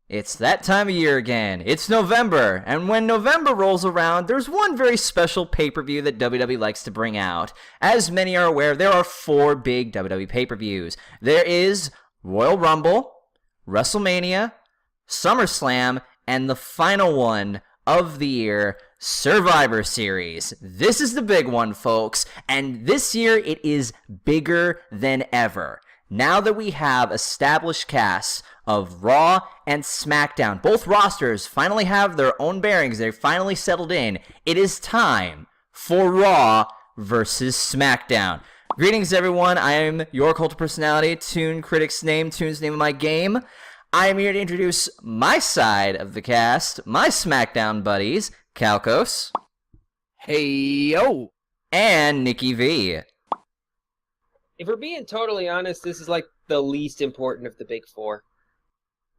It's that time of year again. It's November, and when November rolls around, there's one very special pay-per-view that WWE likes to bring out. As many are aware, there are 4 big WWE pay-per-views. There is Royal Rumble, WrestleMania, SummerSlam, and the final one of the year, Survivor Series. This is the big one, folks, and this year it is bigger than ever. Now that we have established casts of Raw and SmackDown, both rosters finally have their own bearings, they're finally settled in, it is time for Raw versus SmackDown. Greetings, everyone. I am your cult of personality, Toon Critic's name, Toon's name of my game. I am here to introduce my side of the cast, my SmackDown buddies, Calcos. Hey, yo. And Nikki V. If we're being totally honest, this is like the least important of the big 4.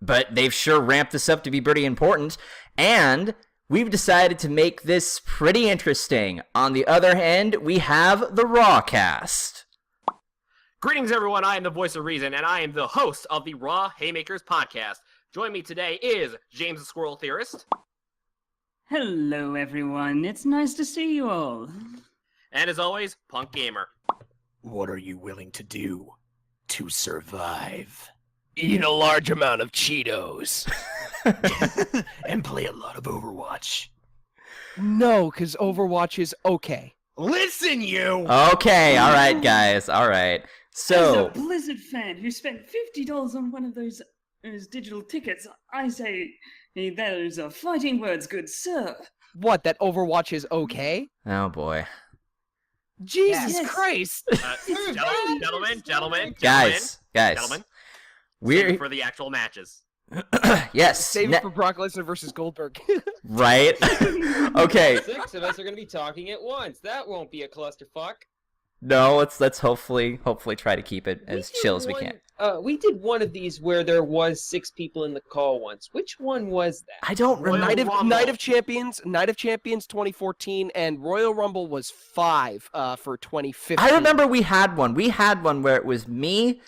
But they've sure ramped this up to be pretty important, and we've decided to make this pretty interesting. On the other hand, we have the Raw cast. Greetings, everyone. I am the voice of reason, and I am the host of the Raw Haymakers podcast. Join me today is James the Squirrel Theorist. Hello, everyone. It's nice to see you all. And as always, Punk Gamer. What are you willing to do to survive? Eat a large amount of Cheetos. And play a lot of Overwatch. No, because Overwatch is okay. Listen, you! Okay, alright, guys, alright. So, As a Blizzard fan who spent $50 on one of those digital tickets, I say those are fighting words, good sir. What, that Overwatch is okay? oh boy. Jesus Yes. Christ! Gentlemen, Guys, save we're, it for the actual matches. yes, Save it for Brock Lesnar versus Goldberg. right? Okay, 6 of us are going to be talking at once. That won't be a clusterfuck. no, let's hopefully try to keep it as chill as we can. We did one of these where there was 6 people in the call once. Which one was that? I don't Royal remember. Rumble. Night of Champions 2014, and Royal Rumble was 5 for 2015. I remember we had one. We had one where it was me,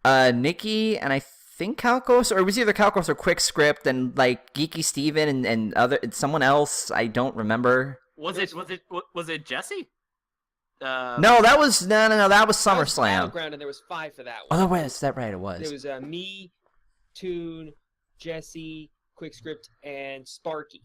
Nikki, and I think Calcos, or it was either Calcos or Quick Script, and like Geeky Steven and other someone else. I don't remember. Was it Jesse? No, that was no. That was That was SummerSlam. Battleground, and there was 5 for that Oh, one. that was that right? It was. There was me, Toon, Jesse, Quickscript, and Sparky.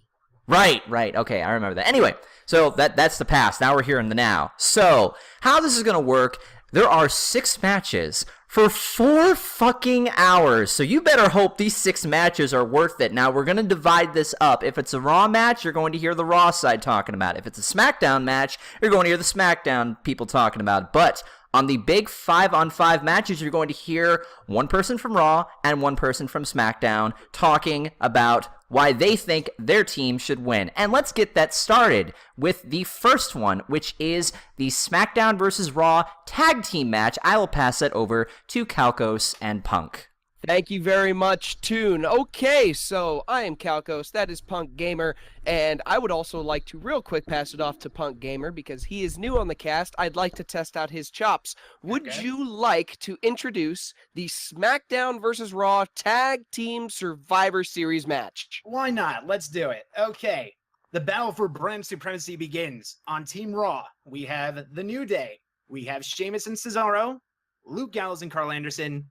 Right. Okay, I remember that. Anyway, so that's the past. Now we're here in the now. So, how this is going to work, there are 6 matches for 4 fucking hours. So you better hope these 6 matches are worth it. Now, we're going to divide this up. If it's a Raw match, you're going to hear the Raw side talking about it. If it's a SmackDown match, you're going to hear the SmackDown people talking about it. But on the big 5-on-5 matches, you're going to hear one person from Raw and one person from SmackDown talking about why they think their team should win. And let's get that started with the first one, which is the SmackDown versus Raw tag team match. I will pass it over to Calcos and Punk. Thank you very much, Toon. Okay, so I am Calcos, that is Punk Gamer, and I would also like to real quick pass it off to Punk Gamer because he is new on the cast. I'd like to test out his chops. Would you like to introduce the SmackDown vs. Raw Tag Team Survivor Series match? Why not? Let's do it. Okay. The battle for brand supremacy begins. On Team Raw, we have The New Day. We have Sheamus and Cesaro, Luke Gallows and Carl Anderson,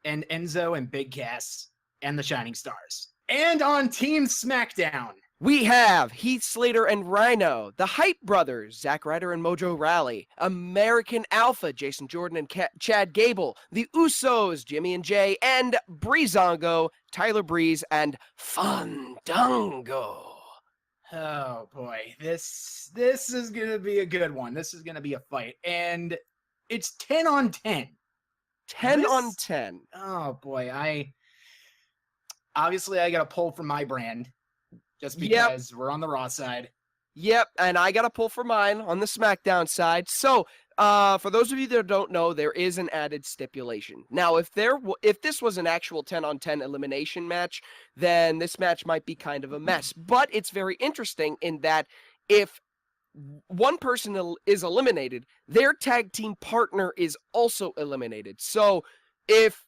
and Enzo and Big Cass, and the Shining Stars. And on Team SmackDown, We have Heath Slater and Rhino, the Hype Brothers, Zack Ryder and Mojo Rawley, American Alpha, Jason Jordan and Chad Gable, the Usos, Jimmy and Jay, and Breezango, Tyler Breeze, and Fandango. oh boy, this is gonna be a good one. This is gonna be a fight, and it's 10 on 10. 10 This- on 10. Oh boy, I gotta pull from my brand just Yep. because we're on the Raw side. Yep, and I got to pull for mine on the SmackDown side. So, for those of you that don't know, there is an added stipulation. Now, if this was an actual 10 on 10 elimination match, then this match might be kind of a mess. But it's very interesting in that if one person is eliminated, their tag team partner is also eliminated. So, if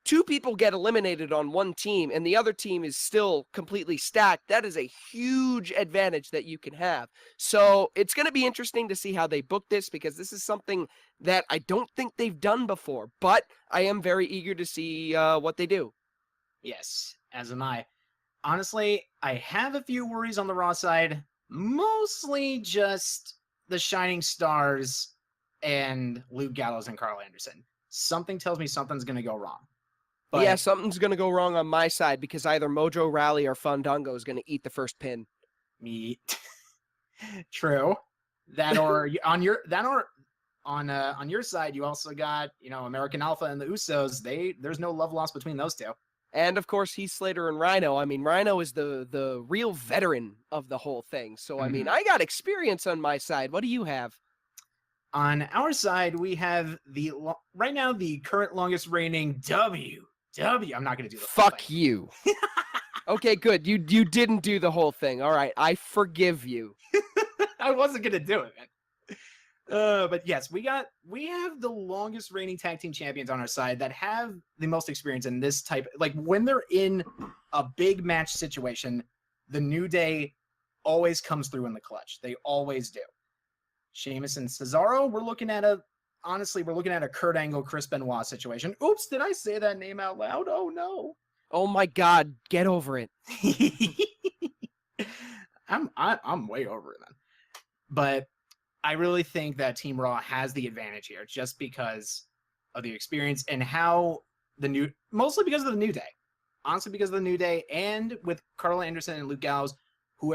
two people get eliminated on one team and the other team is still completely stacked, that is a huge advantage that you can have. So it's going to be interesting to see how they book this, because this is something that I don't think they've done before, but I am very eager to see what they do. Yes, as am I. Honestly, I have a few worries on the Raw side, mostly just the Shining Stars and Luke Gallows and Carl Anderson. Something tells me something's going to go wrong. But Yeah, something's going to go wrong on my side, because either Mojo Rally or Fandango is going to eat the first pin. me, true. That or on your on your side, you also got American Alpha and the Usos. There's no love lost between those two. And of course, Heath Slater and Rhino. I mean, Rhino is the real veteran of the whole thing. So I mean, I got experience on my side. What do you have? On our side, we have right now the current longest reigning W. I'm not going to do the Fuck you. Okay, good. You didn't do the whole thing. All right, I forgive you. I wasn't going to do it, man. But yes, we have the longest reigning tag team champions on our side that have the most experience in this type. Like when they're in a big match situation, the New Day always comes through in the clutch. They always do. Sheamus and Cesaro, we're looking at a Kurt Angle, Chris Benoit situation. Oops, did I say that name out loud? Oh no. Oh my God, get over it. I'm way over it, man. But I really think that Team Raw has the advantage here, just because of the experience and how mostly because of the New Day. Honestly, because of the New Day, and with Carl Anderson and Luke Gallows, who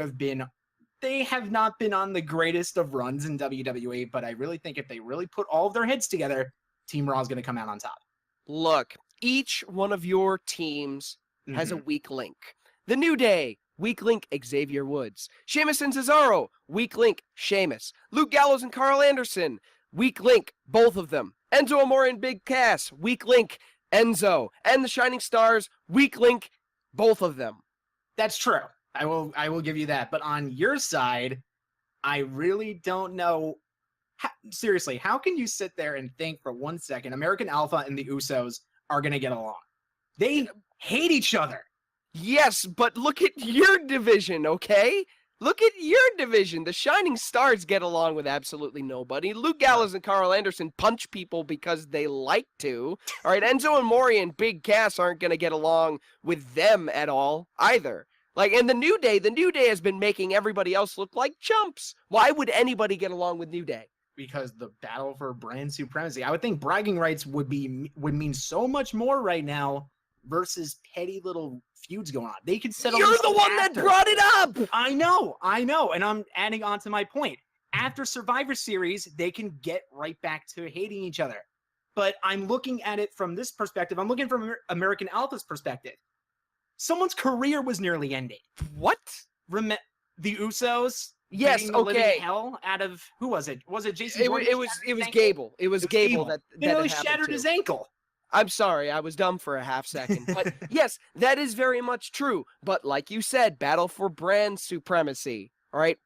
they have not been on the greatest of runs in WWE, but I really think if they really put all of their heads together, Team Raw is going to come out on top. Look, each one of your teams has a weak link. The New Day, weak link, Xavier Woods. Sheamus and Cesaro, weak link, Sheamus. Luke Gallows and Carl Anderson, weak link, both of them. Enzo Amore and Big Cass, weak link, Enzo. And the Shining Stars, weak link, both of them. That's true. I will give you that. But on your side, I really don't know. Seriously, how can you sit there and think for 1 second American Alpha and the Usos are going to get along? They hate each other. Yes, but look at your division, okay? Look at your division. The Shining Stars get along with absolutely nobody. Luke Gallows and Carl Anderson punch people because they like to. All right, Enzo and Mori and Big Cass aren't going to get along with them at all either. Like, and the New Day has been making everybody else look like chumps. Why would anybody get along with New Day? Because the battle for brand supremacy. I would think bragging rights would mean so much more right now versus petty little feuds going on. They could settle. You're the one that brought it up. I know, and I'm adding on to my point. After Survivor Series, they can get right back to hating each other. But I'm looking at it from this perspective. I'm looking from American Alpha's perspective. Someone's career was nearly ending. What? The Usos? Yes, okay. Hell out of who was it? Was it Jason? It was Gable. It was Gable that nearly shattered his ankle. I'm sorry, I was dumb for a half second. But yes, that is very much true. But like you said, battle for brand supremacy. All right?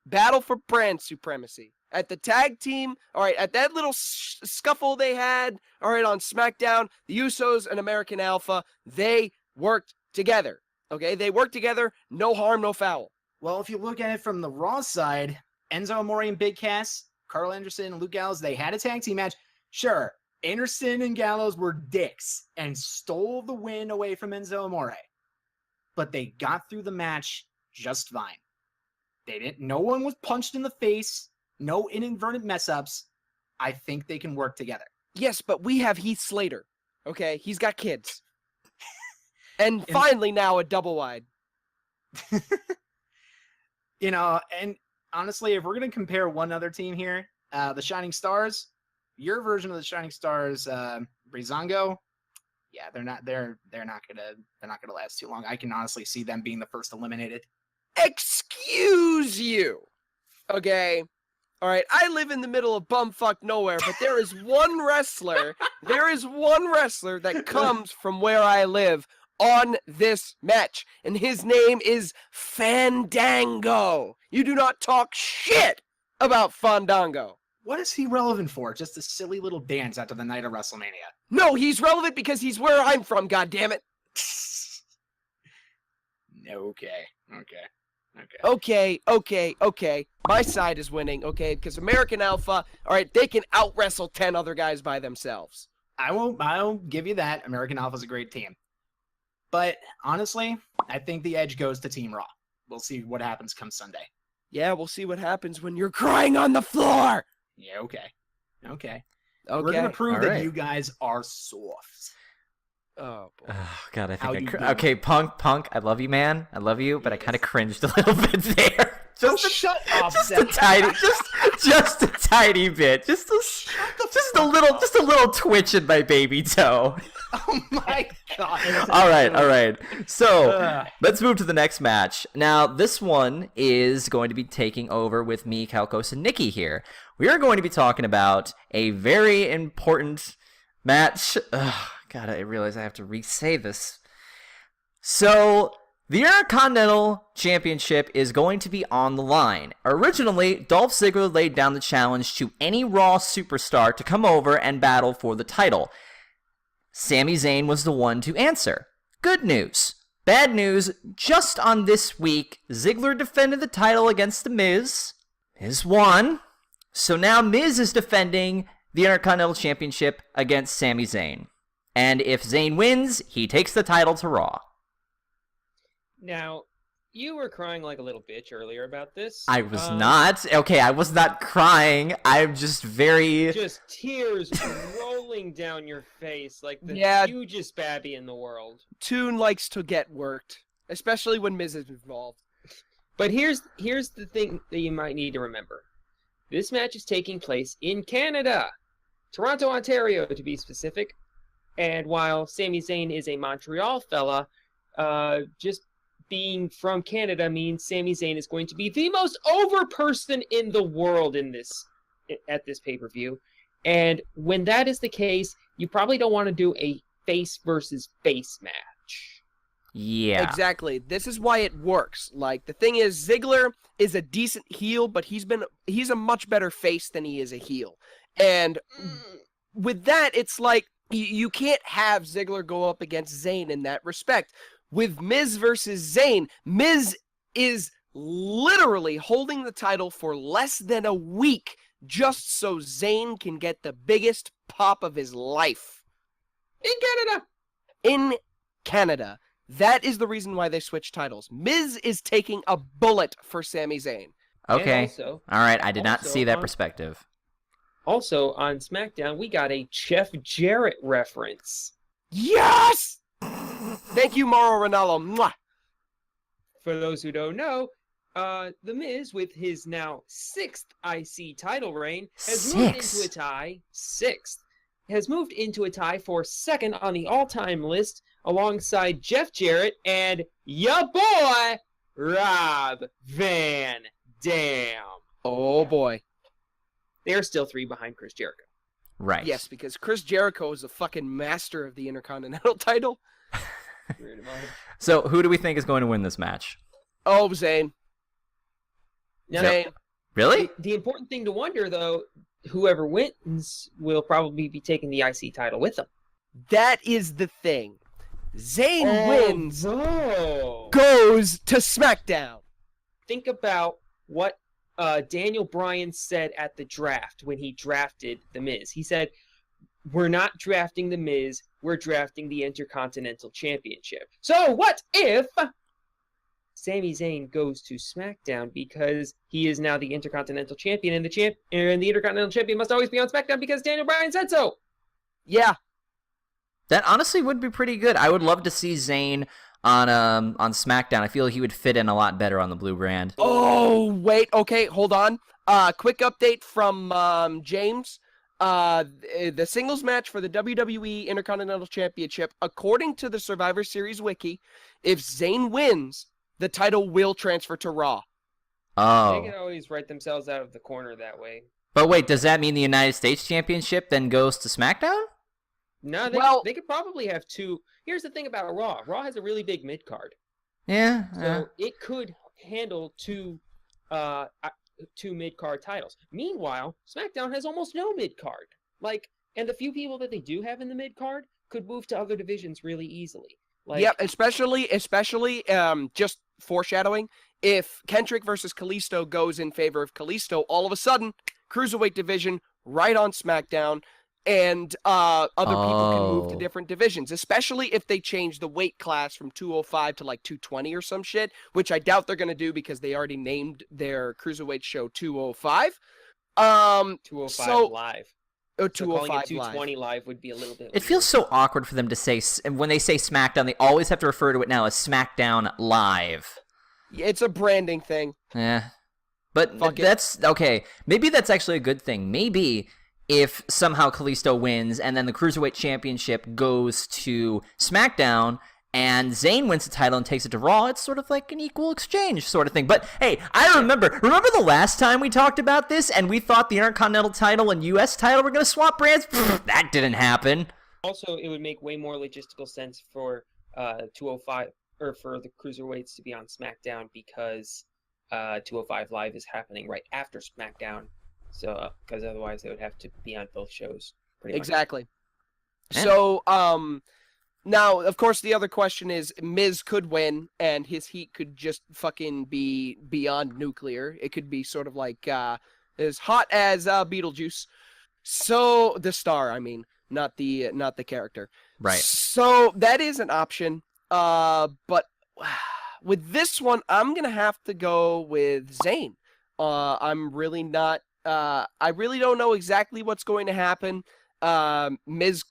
Battle for brand supremacy. At the tag team, all right, at that little scuffle they had, all right, on SmackDown, the Usos and American Alpha, they worked together. Okay? They worked together, no harm, no foul. Well, if you look at it from the Raw side, Enzo Amore and Big Cass, Carl Anderson and Luke Gallows, they had a tag team match. Sure, Anderson and Gallows were dicks and stole the win away from Enzo Amore. But they got through the match just fine. No one was punched in the face, no inadvertent mess-ups. I think they can work together. Yes, but we have Heath Slater. Okay? He's got kids. And finally now a double wide. And honestly, if we're going to compare one other team here, the Shining Stars, your version of the Shining Stars, Breezango, yeah, they're not gonna last too long. I can honestly see them being the first eliminated. Excuse you. Okay. All right, I live in the middle of bumfuck nowhere, but there is one wrestler that comes from where I live on this match, and his name is Fandango. You do not talk shit about Fandango. What is he relevant for? Just a silly little dance after the night of WrestleMania. No, he's relevant because he's where I'm from, goddammit. Okay. My side is winning, okay? Because American Alpha, all right, they can out-wrestle 10 other guys by themselves. I'll give you that. American Alpha's a great team. But honestly, I think the edge goes to Team Raw. We'll see what happens come Sunday. Yeah, we'll see what happens when you're crying on the floor. Yeah, okay. Okay. We're going to prove All that right. you guys are soft. Oh, boy. Oh, God, I How think you okay, Punk, I love you, man. I love you, but I kind of cringed a little bit there. Shut up, Just a Zach. tiny, just a tiny bit. Just a little twitch in my baby toe. Oh my god. All right. So Ugh. let's move to the next match. Now, this one is going to be taking over with me, Kalkos, and Nikki here. We are going to be talking about a very important match. Ugh, God, I realize I have to re-say this. So, the Intercontinental Championship is going to be on the line. Originally, Dolph Ziggler laid down the challenge to any Raw superstar to come over and battle for the title. Sami Zayn was the one to answer. Good news. Bad news, just on this week, Ziggler defended the title against The Miz. Miz won. So now Miz is defending the Intercontinental Championship against Sami Zayn. And if Zayn wins, he takes the title to Raw. Now, you were crying like a little bitch earlier about this. I was not. Okay, I was not crying. I'm just very... Just tears rolling down your face like the Yeah. hugest babby in the world. Toon likes to get worked, especially when Miz is involved. But here's the thing that you might need to remember. This match is taking place in Canada. Toronto, Ontario, to be specific. And while Sami Zayn is a Montreal fella, just being from Canada means Sami Zayn is going to be the most over person in the world at this pay-per-view. And when that is the case, you probably don't want to do a face versus face match. Yeah. Exactly. This is why it works. Like, the thing is, Ziggler is a decent heel, but he's a much better face than he is a heel. And with that, it's like, you can't have Ziggler go up against Zayn in that respect. With Miz versus Zayn, Miz is literally holding the title for less than a week just so Zayn can get the biggest pop of his life. In Canada. That is the reason why they switched titles. Miz is taking a bullet for Sami Zayn. Okay. And also, All right, I did not also see that on- perspective. Also, on SmackDown, we got a Jeff Jarrett reference. Yes! Thank you, Mauro Ranallo. Mwah! For those who don't know, The Miz, with his now 6th IC title reign, has moved into a tie. 6th. Has moved into a tie for 2nd on the all-time list, alongside Jeff Jarrett and ya boy, Rob Van Dam. Oh boy. They're still 3 behind Chris Jericho. Right. Yes, because Chris Jericho is a fucking master of the Intercontinental title. So, who do we think is going to win this match? Oh, Zayn. Now, Zayn. Really? the important thing to wonder, though, whoever wins will probably be taking the IC title with them. That is the thing. Zayn wins, Oh. goes to SmackDown. Think about what Daniel Bryan said at the draft when he drafted The Miz. He said, we're not drafting The Miz, we're drafting the Intercontinental Championship. So what if Sami Zayn goes to SmackDown because he is now the Intercontinental Champion, and the Intercontinental Champion must always be on SmackDown because Daniel Bryan said so? Yeah. That honestly would be pretty good. I would love to see Zayn on SmackDown. I feel he would fit in a lot better on the blue brand. Oh, wait. Okay, hold on. Quick update from James. The singles match for the WWE Intercontinental Championship, according to the Survivor Series wiki, if Zayn wins, the title will transfer to Raw. They Oh. can always write themselves out of the corner that way. But wait, does that mean the United States Championship then goes to SmackDown? No, they could probably have 2. Here's the thing about Raw. Raw has a really big mid-card. Yeah. So it could handle 2 mid-card titles. Meanwhile, SmackDown has almost no mid-card. Like, And the few people that they do have in the mid card could move to other divisions really easily. Like, Yep, especially, just foreshadowing, if Kendrick versus Kalisto goes in favor of Kalisto, all of a sudden, cruiserweight division right on SmackDown, and other people can move to Oh. different divisions, especially if they change the weight class from 205 to like 220 or some shit, which I doubt they're going to do because they already named their cruiserweight show 205. 205 so, live. Oh, So calling 205 it 220 live would be a little bit. It feels so awkward for them to say, when they say SmackDown, they always have to refer to it now as SmackDown Live. It's a branding thing. Yeah. But Fuck it. that's, okay, maybe that's actually a good thing. Maybe if somehow Kalisto wins and then the Cruiserweight Championship goes to SmackDown and Zayn wins the title and takes it to Raw, it's sort of like an equal exchange sort of thing. But hey, I remember the last time we talked about this and we thought the Intercontinental title and US title were going to swap brands? Pfft, that didn't happen. Also, it would make way more logistical sense for 205 or for the cruiserweights to be on SmackDown because 205 Live is happening right after SmackDown. So, because otherwise they would have to be on both shows. Pretty much. Exactly. Yeah. So, now, of course, the other question is Miz could win, and his heat could just fucking be beyond nuclear. It could be sort of like as hot as Beetlejuice. So the star, I mean, not the character. Right. So that is an option. But with this one, I'm gonna have to go with Zayn. I'm really not. I really don't know exactly what's going to happen. Miz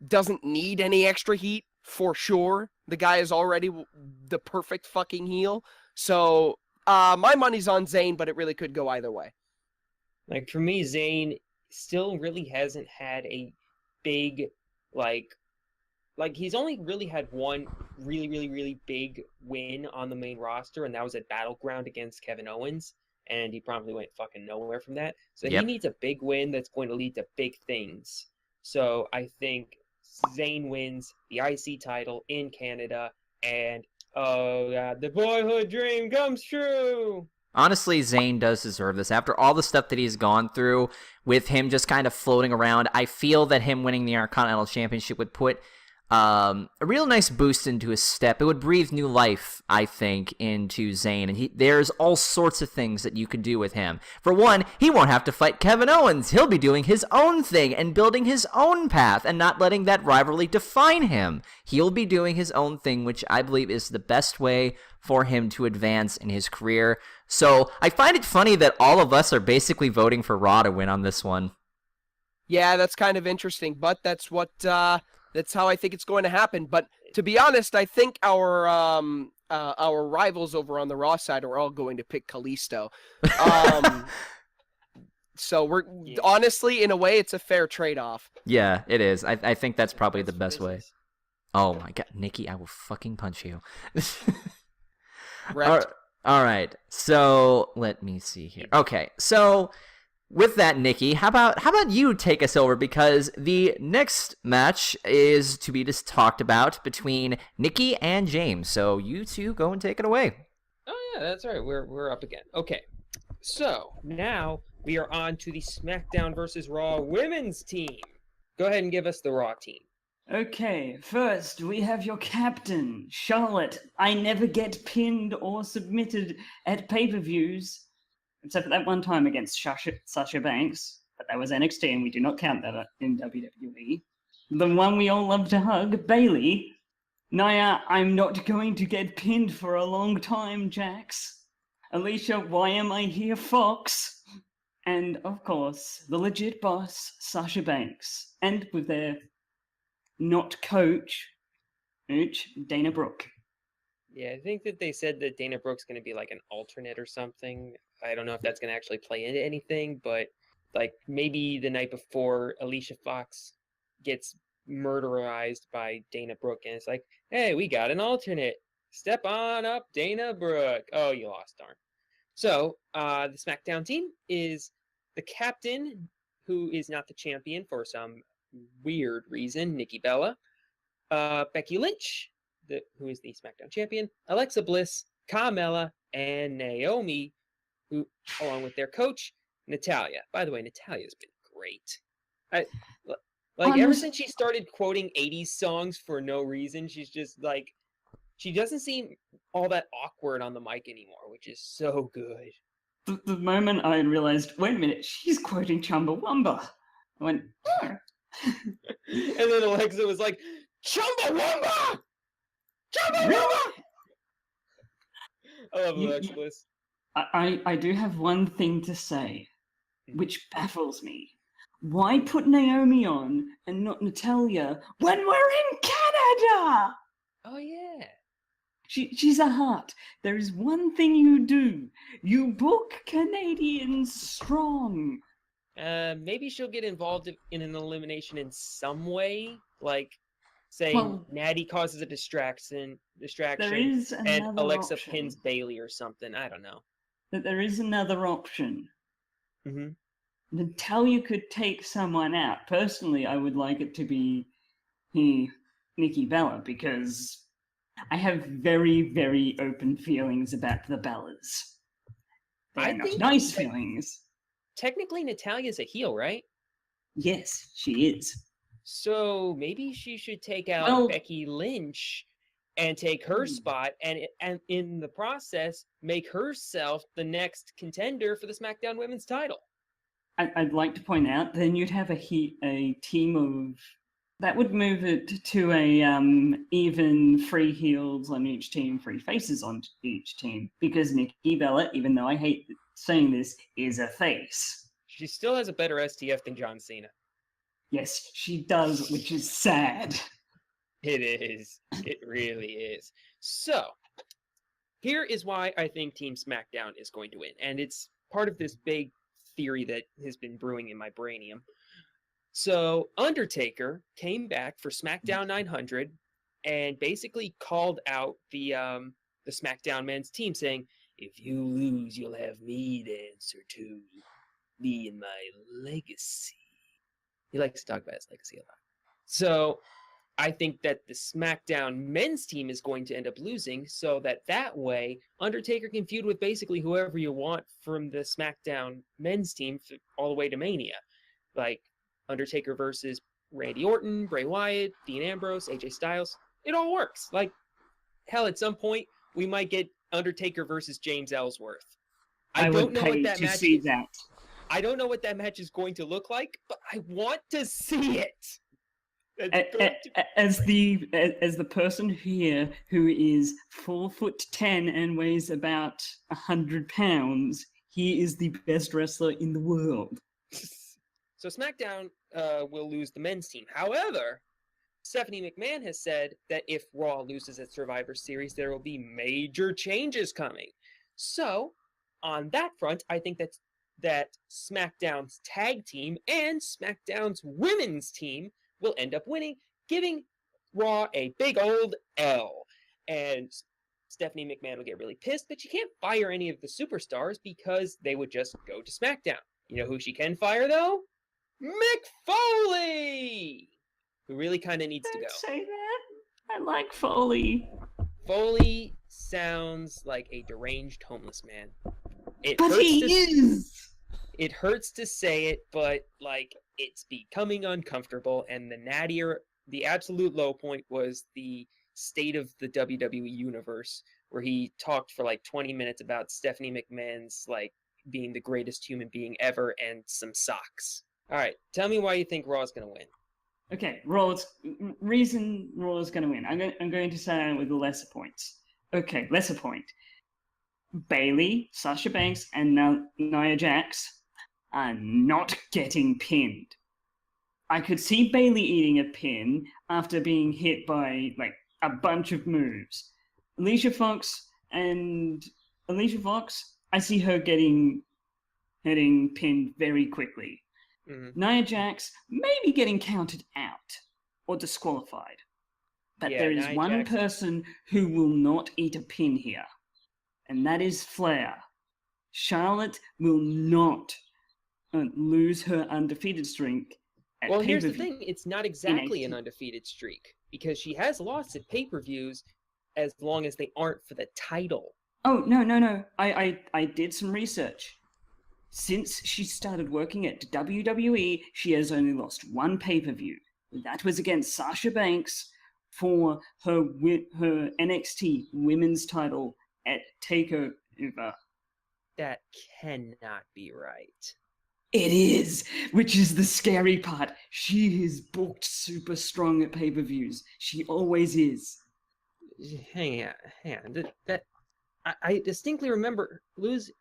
doesn't need any extra heat for sure. The guy is already the perfect fucking heel. So my money's on Zayn, but it really could go either way. Like for me, Zayn still really hasn't had a big like he's only really had one really big win on the main roster, and that was at Battleground against Kevin Owens, and he probably went fucking nowhere from that. So Yep. he needs a big win that's going to lead to big things. So I think Zayn wins the IC title in Canada, and oh god, the boyhood dream comes true. Honestly, Zayn does deserve this. After all the stuff that he's gone through with him just kind of floating around, I feel that him winning the Intercontinental Championship would put a real nice boost into his step. It would breathe new life, I think, into Zayn. And there's all sorts of things that you could do with him. For one, he won't have to fight Kevin Owens. He'll be doing his own thing and building his own path and not letting that rivalry define him. He'll be doing his own thing, which I believe is the best way for him to advance in his career. So I find it funny that all of us are basically voting for Raw to win on this one. Yeah, that's kind of interesting, but that's what that's how I think it's going to happen. But to be honest, I think our rivals over on the Raw side are all going to pick Kalisto. So we're honestly, in a way, it's a fair trade-off. Yeah, it is. I think that's probably the best way. Business. Oh my god, Nikki, I will fucking punch you. Wrecked. All right, so let me see here. Okay, so with that, Nikki, how about you take us over, because the next match is to be just talked about between Nikki and James. So you two go and take it away. Oh yeah, that's right. We're up again. Okay, so now we are on to the SmackDown versus Raw women's team. Go ahead and give us the Raw team. Okay, first we have your captain, Charlotte. I never get pinned or submitted at pay-per-views, except for that one time against Sasha Banks, but that was NXT and we do not count that in WWE. The one we all love to hug, Bayley. Naya, I'm not going to get pinned for a long time, Jax. Alicia, why am I here, Fox? And, of course, the legit boss, Sasha Banks. And with their not coach, Dana Brooke. Yeah, I think that they said that Dana Brooke's going to be like an alternate or something. I don't know if that's going to actually play into anything, but like maybe the night before Alicia Fox gets murderized by Dana Brooke, and it's like, hey, we got an alternate. Step on up, Dana Brooke. Oh, you lost, darn. So the SmackDown team is the captain, who is not the champion for some weird reason, Nikki Bella, Becky Lynch, who is the SmackDown champion, Alexa Bliss, Carmella, and Naomi, who, along with their coach, Natalya. By the way, Natalya's been great. Like, ever Honest- since she started quoting 80s songs for no reason, she's just like, she doesn't seem all that awkward on the mic anymore, which is so good. The moment I realized, wait a minute, she's quoting Chumbawamba. I went, oh. And then Alexa was like, Chumbawamba! Chumbawamba! I love You- Alexa Bliss. I do have one thing to say, which baffles me. Why put Naomi on and not Natalia when we're in Canada? Oh, yeah. She's a heart. There is one thing you do. You book Canadians strong. Maybe she'll get involved in an elimination in some way, like saying Well, Natty causes a distraction, There is and another Alexa option. pins Bailey or something. I don't know. That there is another option. Mm-hmm. Natalia could take someone out. Personally, I would like it to be Nikki Bella, because I have very, very open feelings about the Bellas. I They're not think nice that- feelings. Technically, Natalia's a heel, right? Yes, she is. So maybe she should take out Well- Becky Lynch and take her Hmm. spot, and in the process, make herself the next contender for the SmackDown Women's title. I'd like to point out, then you'd have a team of... That would move it to a even free heels on each team, free faces on each team, because Nikki Bella, even though I hate saying this, is a face. She still has a better STF than John Cena. Yes, she does, which is sad. It is. It really is. So, here is why I think Team SmackDown is going to win. And it's part of this big theory that has been brewing in my brainium. So, Undertaker came back for SmackDown 900 and basically called out the SmackDown men's team, saying, "If you lose, you'll have me to answer to. Me and my legacy." He likes to talk about his legacy a lot. So, I think that the SmackDown men's team is going to end up losing, so that way Undertaker can feud with basically whoever you want from the SmackDown men's team all the way to Mania. Like Undertaker versus Randy Orton, Bray Wyatt, Dean Ambrose, AJ Styles. It all works. Like, hell, at some point we might get Undertaker versus James Ellsworth. I don't would know pay what that to match see is. that. I don't know what that match is going to look like, but I want to see it. It's A- going to be As the person here who is 4'10" and weighs about 100 pounds, he is the best wrestler in the world. So SmackDown will lose the men's team. However, Stephanie McMahon has said that if Raw loses at Survivor Series, there will be major changes coming. So, on that front, I think that SmackDown's tag team and SmackDown's women's team will end up winning, giving Raw a big old L. And Stephanie McMahon will get really pissed, but she can't fire any of the superstars because they would just go to SmackDown. You know who she can fire, though? Mick Foley! Who really kind of needs to Don't go. say that. I like Foley. Foley sounds like a deranged homeless man. It But hurts he to is! It hurts to say it, but like it's becoming uncomfortable. And the absolute low point was the state of the WWE universe, where he talked for like 20 minutes about Stephanie McMahon's like being the greatest human being ever and some socks. All right, tell me why you think Raw's gonna win. Okay, reason Raw's going to win. I'm going to say it with the lesser points. Okay, lesser point. Bailey, Sasha Banks, and Nia Jax are not getting pinned. I could see Bailey eating a pin after being hit by like a bunch of moves. Alicia Fox, I see her getting pinned very quickly. Mhm. Nia Jax maybe getting counted out or disqualified. But Yeah, there is Nia one Jax- person who will not eat a pin here, and that is Flair. Charlotte will not lose her undefeated streak at Well, here's the pay-per-view. thing: it's not exactly an 18. undefeated streak because she has lost at pay-per-views as long as they aren't for the title. Oh, no. I did some research. Since she started working at WWE, she has only lost one pay-per-view. That was against Sasha Banks for her NXT Women's title at Takeover. That cannot be right. It is, which is the scary part. She is booked super strong at pay-per-views. She always is. Hang on. I distinctly remember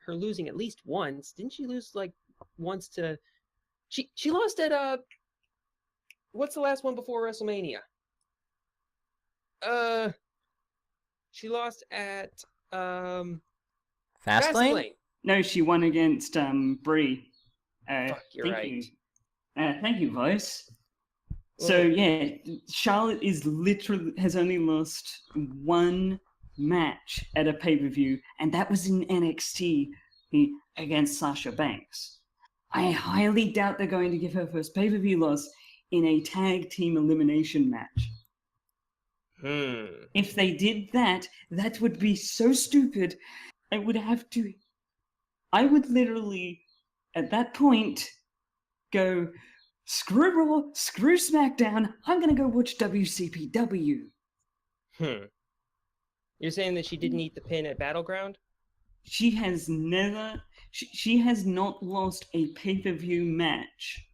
her losing at least once. Didn't she lose like once to? She lost at what's the last one before WrestleMania? She lost at Fastlane? No, she won against Brie. Fuck, you're right. Thank you, Vice. So yeah, Charlotte has only lost one match at a pay-per-view, and that was in NXT against Sasha Banks. I highly doubt they're going to give her first pay-per-view loss in a tag team elimination match. If they did that, that would be so stupid. I would literally, at that point, go, screw Raw, screw SmackDown, I'm gonna go watch WCPW. You're saying that she didn't eat the pin at Battleground? She has not lost a pay-per-view match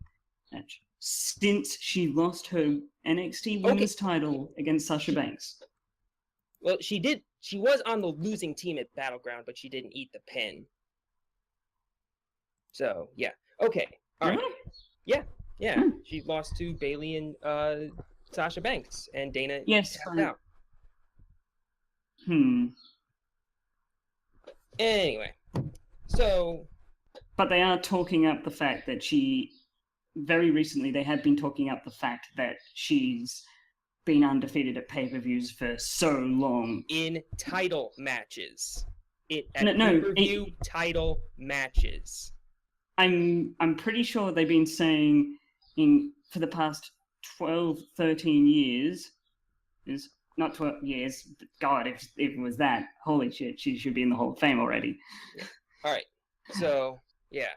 since she lost her NXT Women's title against Sasha Banks. Well, she did. She was on the losing team at Battleground, but she didn't eat the pin. So, yeah. Okay. All right. Yeah. She lost to Bayley and Sasha Banks, and Dana tapped out. Anyway, so... But they are talking up the fact that very recently, they have been talking up the fact that she's been undefeated at pay-per-views for so long. In title matches. Pay-per-view title matches. I'm pretty sure they've been saying for the past 12, 13 years, is not 12 years, God, if it was that, holy shit, she should be in the Hall of Fame already. All right, so, yeah.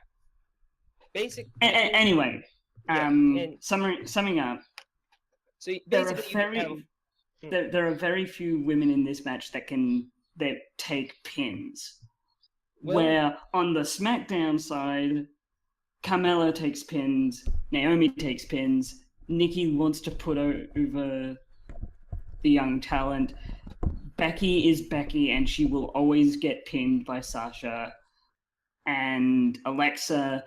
Anyway, summing up, so there are very few women in this match that take pins. Where on the SmackDown side, Carmella takes pins, Naomi takes pins, Nikki wants to put over the young talent. Becky is Becky, and she will always get pinned by Sasha. And Alexa,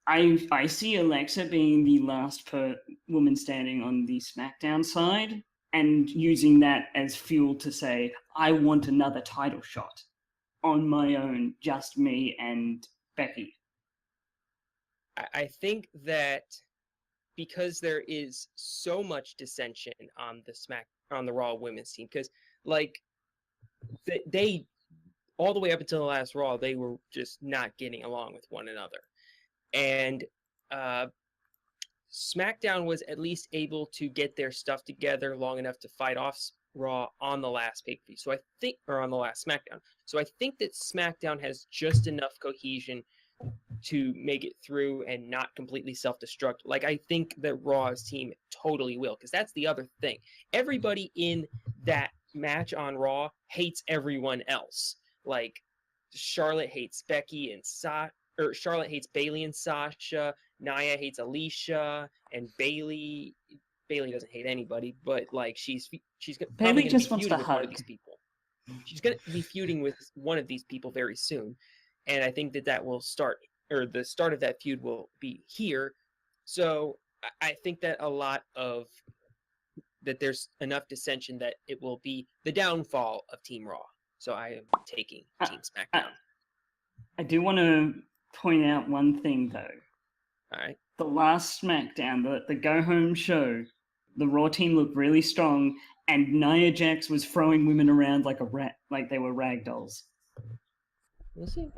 I see Alexa being the last woman standing on the SmackDown side, and using that as fuel to say, I want another title shot on my own, just me and Becky. I think that because there is so much dissension on the Raw women's team, because like they all the way up until the last Raw, they were just not getting along with one another, and SmackDown was at least able to get their stuff together long enough to fight off Raw on the last pay-per-view. So I think, or on the last SmackDown. So I think that SmackDown has just enough cohesion to make it through and not completely self-destruct. Like, I think that Raw's team totally will, because that's the other thing. Everybody in that match on Raw hates everyone else. Like, Charlotte hates Becky and Charlotte hates Bayley and Sasha. Nia hates Alicia, and Bayley doesn't hate anybody, but like she's Bayley just wants to hug. One of these people. She's going to be feuding with one of these people very soon, and I think that will start, or the start of that feud will be here. So I think that there's enough dissension that it will be the downfall of Team Raw. So I am taking Team SmackDown. I do want to point out one thing though. All right. The last SmackDown, the go-home show, the Raw team looked really strong, and Nia Jax was throwing women around like they were rag dolls. We'll see.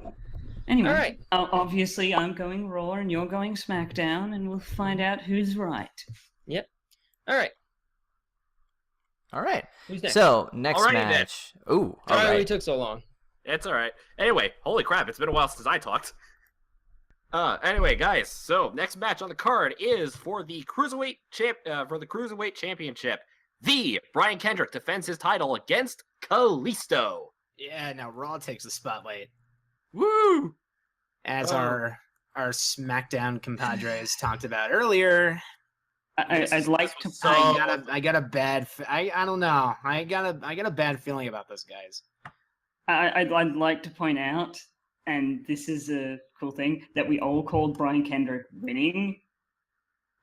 Anyway, all right. Obviously, I'm going Raw and you're going SmackDown, and we'll find out who's right. Yep. All right. All right. Who's next? So, next Alrighty match. Ooh, all Sorry right. we took so long. It's all right. Anyway, holy crap, it's been a while since I talked. Anyway, guys. So next match on the card is for the cruiserweight championship. The Brian Kendrick defends his title against Kalisto. Yeah, now Raw takes the spotlight. Woo! As Oh. our SmackDown compadres talked about earlier. I'd like to. So- I got a bad. I don't know. I got a bad feeling about those guys. I'd like to point out, and this is a cool thing, that we all called Brian Kendrick winning,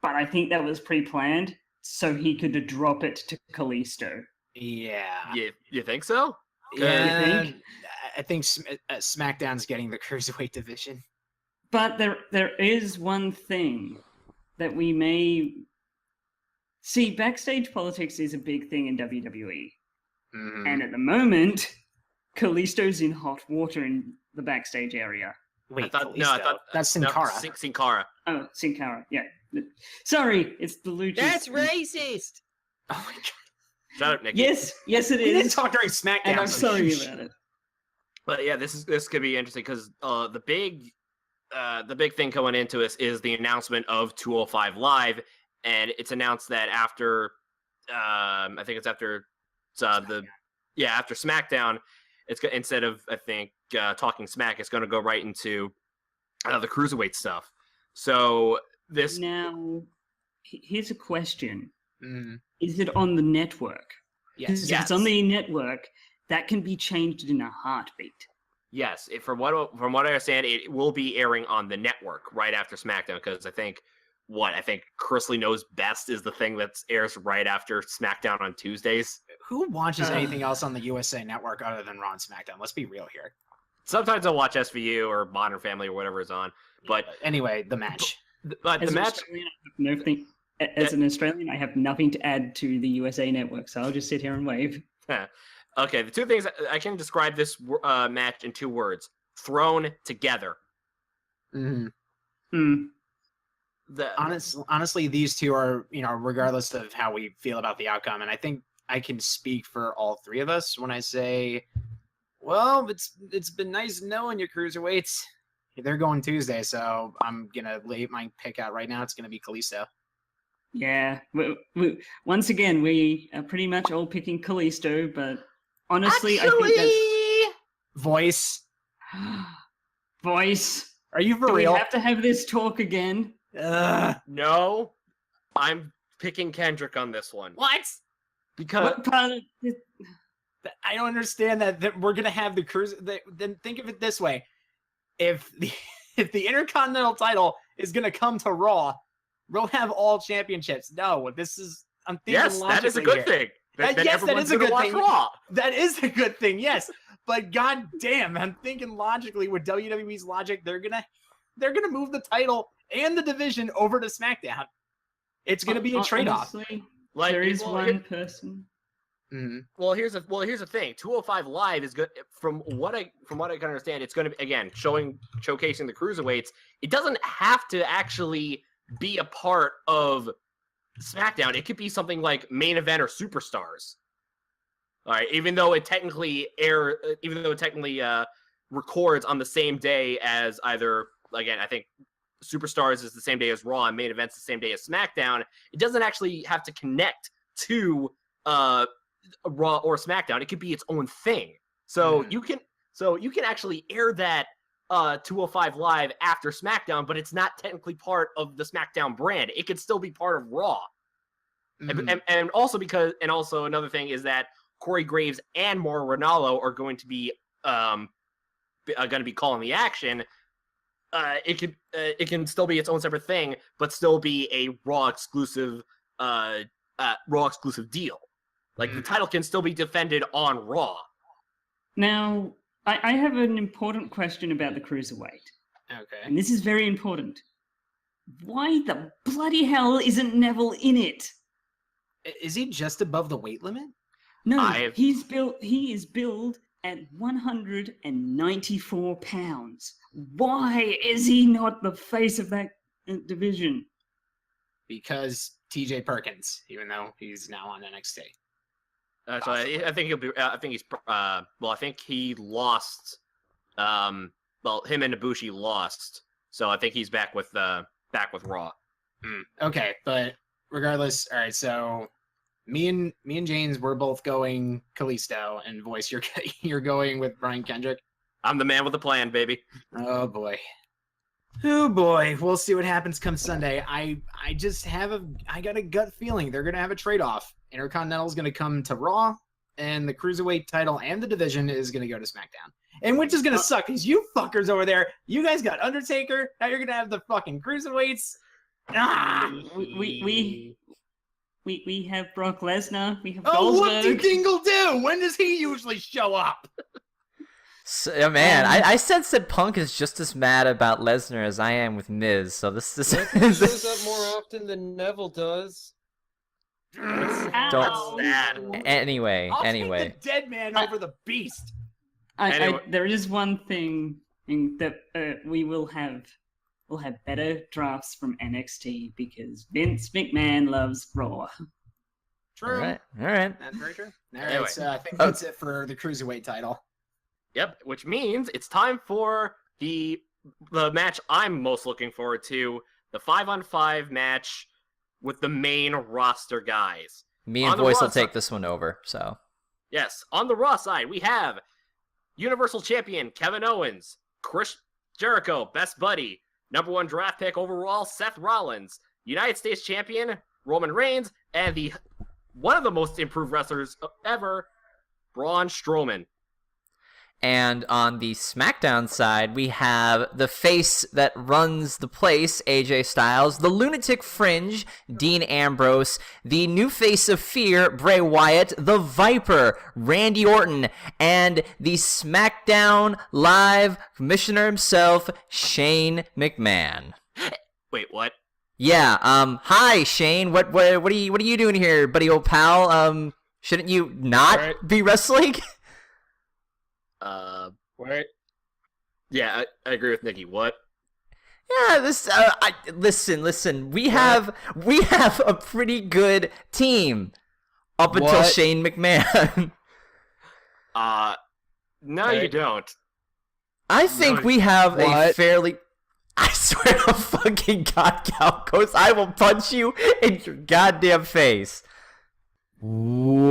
but I think that was pre-planned, so he could drop it to Kalisto. Yeah. You think so? Yeah, think? I think SmackDown's getting the cruiserweight division. But there is one thing that we may see. Backstage politics is a big thing in WWE, Mhm. and at the moment, Kalisto's in hot water in the backstage area. Wait, I thought that's Sin Cara. Sin Cara. Oh, Sin Cara, yeah. Sorry, it's the Luchas. That's racist. Oh my god. Shut up, Nikki. Yes, it We didn't is. talk during SmackDown. And I'm so sorry shh. about it. But yeah, this could be interesting because the big thing going into this is the announcement of 205 Live, and it's announced that after I think it's after after SmackDown, instead of I think talking smack, it's going to go right into the cruiserweight stuff. So this Now, here's a question: Mhm. is it on the network? Yes. Because if it's on the network, that can be changed in a heartbeat. Yes, from what I understand, it will be airing on the network right after SmackDown because I think Chrisley Knows Best is the thing that airs right after SmackDown on Tuesdays. Who watches anything else on the USA Network other than Raw and SmackDown? Let's be real here. Sometimes I'll watch SVU or Modern Family or whatever is on, but Anyway, the match. but As the an match. Australian, I have nothing. As an Australian, I have nothing to add to the USA Network, so I'll just sit here and wave. Okay, the two things I can describe this match in 2 words: thrown together. Mhm. Hmm. Honestly, these two are, regardless of how we feel about the outcome, and I think I can speak for all three of us when I say, well, it's been nice knowing your cruiserweights. They're going Tuesday, so I'm gonna lay my pick out right now. It's gonna be Kalisto. Yeah. Once again, we are pretty much all picking Kalisto, but honestly, I think Voice, that's voice. are you for Do we real? have to have this talk again? No, I'm picking Kendrick on this one. What? Because What part of this? I don't understand that we're gonna have the cruise. Then think of it this way: if the Intercontinental title is gonna come to Raw, we'll have all championships. No, I'm thinking yes, that is a logically good here. thing. Then Yes, that everyone's is a gonna good watch thing. Raw. That is a good thing, yes. But god damn, I'm thinking logically with WWE's logic, they're gonna move the title and the division over to SmackDown. It's gonna be a trade-off. Honestly, Like, there is well, one person. Mhm. Well, here's the thing. 205 Live is good. From what I can understand, it's going to be again showcasing the cruiserweights. It doesn't have to actually be a part of SmackDown. It could be something like main event or superstars. All right, even though it technically records on the same day as either, again, I think superstars is the same day as Raw and main event's the same day as SmackDown. It doesn't actually have to connect to Raw or SmackDown. It could be its own thing. So you can actually air that 205 Live after SmackDown, but it's not technically part of the SmackDown brand. It could still be part of Raw. Mhm. And also another thing is that Corey Graves and Mauro Ranallo are going to be calling the action. It can still be its own separate thing, but still be a Raw exclusive deal. Like the title can still be defended on Raw. Now, I have an important question about the cruiserweight, Okay. and this is very important. Why the bloody hell isn't Neville in it? Is he just above the weight limit? No, he is billed at 194 pounds. Why is he not the face of that division? Because TJ Perkins, even though he's now on NXT. So I think he'll be. I think he's. I think he lost. Him and Ibushi lost. So I think he's back with Raw. Okay, but regardless, all right. So me and James, we're both going Kalisto, and Voice, you're going with Brian Kendrick. I'm the man with the plan, baby. Oh boy. Oh boy, we'll see what happens come Sunday. I just I got a gut feeling they're gonna have a trade-off. Intercontinental is gonna come to Raw, and the Cruiserweight title and the division is gonna go to SmackDown. And which is gonna suck, because you fuckers over there, you guys got Undertaker, now you're gonna have the fucking Cruiserweights. Ah! We have Brock Lesnar. We have Oh, what Goldberg. do Dingle do? When does he usually show up? So, man, I sense that Punk is just as mad about Lesnar as I am with Miz. So this Lesnar shows up more often than Neville does. Ow. Sad. Anyway. Take the dead man over the beast. Anyway. There is one thing that we'll have better drafts from NXT because Vince McMahon loves Raw. True. All right. That's very true. All right, Anyway. so I think that's it for the Cruiserweight title. Yep, which means it's time for the match I'm most looking forward to, the 5-on-5 match with the main roster guys. Me and On the Voice Raw will take side- this one over. So Yes, on the Raw side, we have Universal Champion Kevin Owens, Chris Jericho, best buddy, #1 draft pick overall Seth Rollins, United States Champion Roman Reigns, and one of the most improved wrestlers ever, Braun Strowman. And on the SmackDown side, we have the face that runs the place, AJ Styles, the lunatic fringe, Dean Ambrose, the new face of fear, Bray Wyatt, the Viper, Randy Orton, and the SmackDown Live commissioner himself, Shane McMahon. Wait, what? Yeah, hi Shane, what are you doing here, buddy old pal? Shouldn't you not Right. be wrestling? What? Yeah, I agree with Nikki. What? Yeah, listen. We have a pretty good team up until What? Shane McMahon. No, Right. you don't. I think No, we have a what? fairly. I swear to fucking God, Calcos, I will punch you in your goddamn face. What?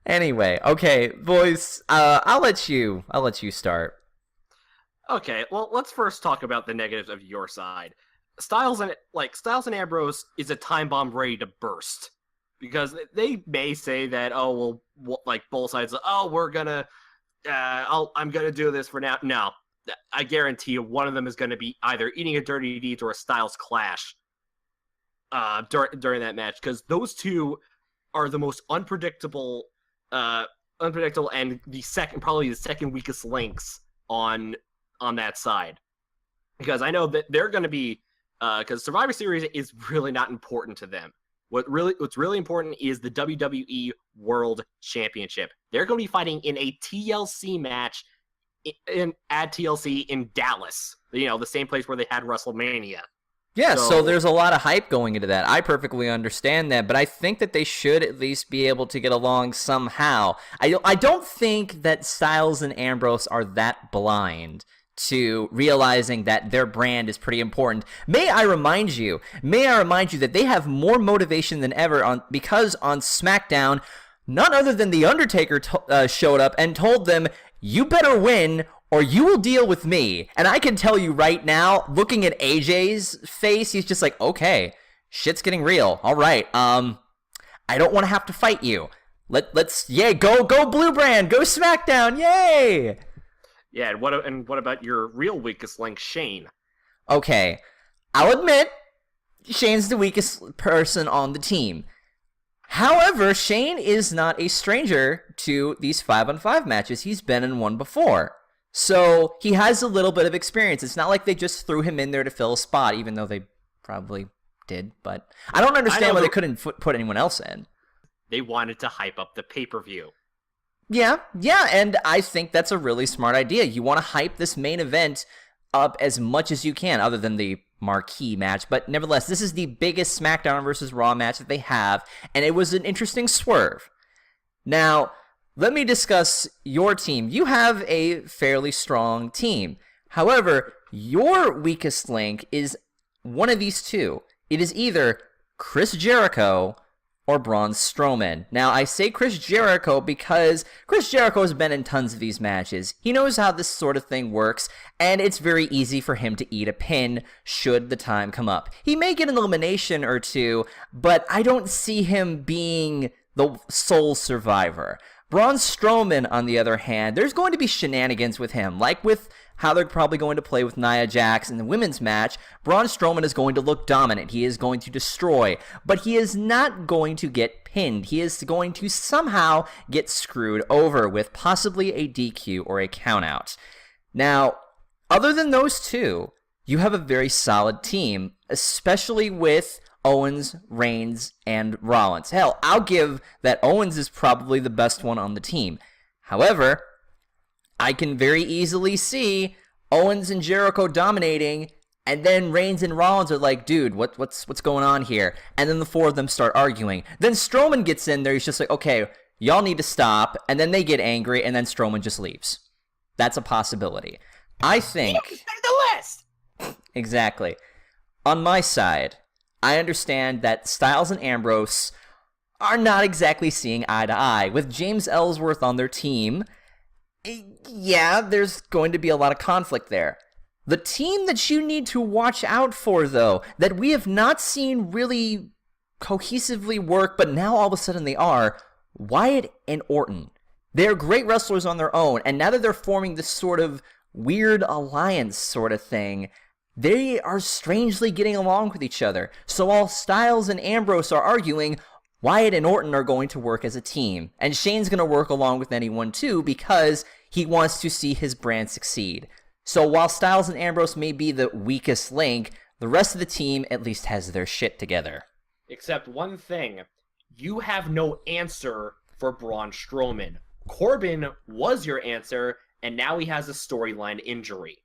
Anyway, okay, boys, I'll let you start. Okay, well, let's first talk about the negatives of your side. Styles and Ambrose is a time bomb ready to burst, because they may say that, oh well, like both sides, oh we're gonna, I'm gonna do this for now. No, I guarantee you, one of them is gonna be either eating a dirty deeds or a Styles clash. During that match, because those two are the most unpredictable, and probably the second weakest links on that side, because I know that they're going to be, because Survivor Series is really not important to them. What's really important is the WWE World Championship. They're going to be fighting in a TLC match at TLC in Dallas. The same place where they had WrestleMania. Yeah, so So- there's a lot of hype going into that. I perfectly understand that, but I think that they should at least be able to get along somehow. I don't think that Styles and Ambrose are that blind to realizing that their brand is pretty important. May I remind you that they have more motivation than ever because on SmackDown, none other than The Undertaker showed up and told them, "You better win or you will deal with me." And I can tell you right now, looking at AJ's face, he's just like, okay, shit's getting real. All right, I don't want to have to fight you. Let's go Blue Brand, go SmackDown, yay! Yeah, and what about your real weakest link, Shane? Okay, I'll admit, Shane's the weakest person on the team. However, Shane is not a stranger to these 5-on-5 matches. He's been in one before. So he has a little bit of experience. It's not like they just threw him in there to fill a spot, even though they probably did. But I don't understand why they couldn't put anyone else in. They wanted to hype up the pay-per-view. Yeah, and I think that's a really smart idea. You want to hype this main event up as much as you can, other than the marquee match. But nevertheless, this is the biggest SmackDown versus Raw match that they have, and it was an interesting swerve. Now, let me discuss your team. You have a fairly strong team. However, your weakest link is one of these two. It is either Chris Jericho or Braun Strowman. Now, I say Chris Jericho because Chris Jericho has been in tons of these matches. He knows how this sort of thing works, and it's very easy for him to eat a pin should the time come up. He may get an elimination or two, but I don't see him being the sole survivor. Braun Strowman, on the other hand, there's going to be shenanigans with him, like with how they're probably going to play with Nia Jax in the women's match. Braun Strowman is going to look dominant. He is going to destroy, but he is not going to get pinned. He is going to somehow get screwed over with possibly a DQ or a countout. Now, other than those two, you have a very solid team, especially with Owens, Reigns, and Rollins. Hell, I'll give that Owens is probably the best one on the team. However, I can very easily see Owens and Jericho dominating, and then Reigns and Rollins are like, dude, what's going on here? And then the four of them start arguing. Then Strowman gets in there, he's just like, okay, y'all need to stop, and then they get angry, and then Strowman just leaves. That's a possibility. I think... the list! Exactly. On my side, I understand that Styles and Ambrose are not exactly seeing eye to eye. With James Ellsworth on their team, yeah, there's going to be a lot of conflict there. The team that you need to watch out for, though, that we have not seen really cohesively work, but now all of a sudden they are, Wyatt and Orton. They're great wrestlers on their own, and now that they're forming this sort of weird alliance sort of thing, they are strangely getting along with each other. So while Styles and Ambrose are arguing, Wyatt and Orton are going to work as a team. And Shane's going to work along with anyone too because he wants to see his brand succeed. So while Styles and Ambrose may be the weakest link, the rest of the team at least has their shit together. Except one thing. You have no answer for Braun Strowman. Corbin was your answer, and now he has a storyline injury.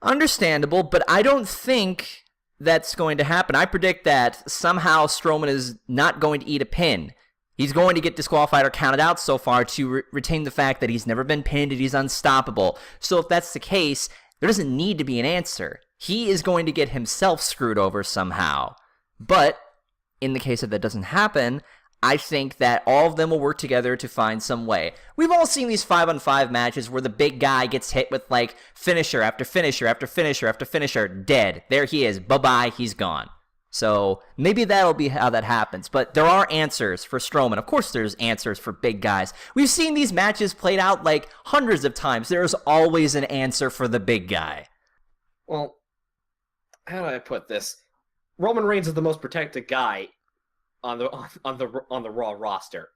Understandable, but I don't think that's going to happen. I predict that somehow Strowman is not going to eat a pin. He's going to get disqualified or counted out so far to retain the fact that he's never been pinned and he's unstoppable. So if that's the case, there doesn't need to be an answer. He is going to get himself screwed over somehow. But in the case that doesn't happen, I think that all of them will work together to find some way. We've all seen these 5-on-5 matches where the big guy gets hit with, like, finisher after finisher after finisher after finisher, dead. There he is. Bye-bye, he's gone. So maybe that'll be how that happens. But there are answers for Strowman. Of course there's answers for big guys. We've seen these matches played out, like, hundreds of times. There's always an answer for the big guy. Well, how do I put this? Roman Reigns is the most protected guy on the Raw roster.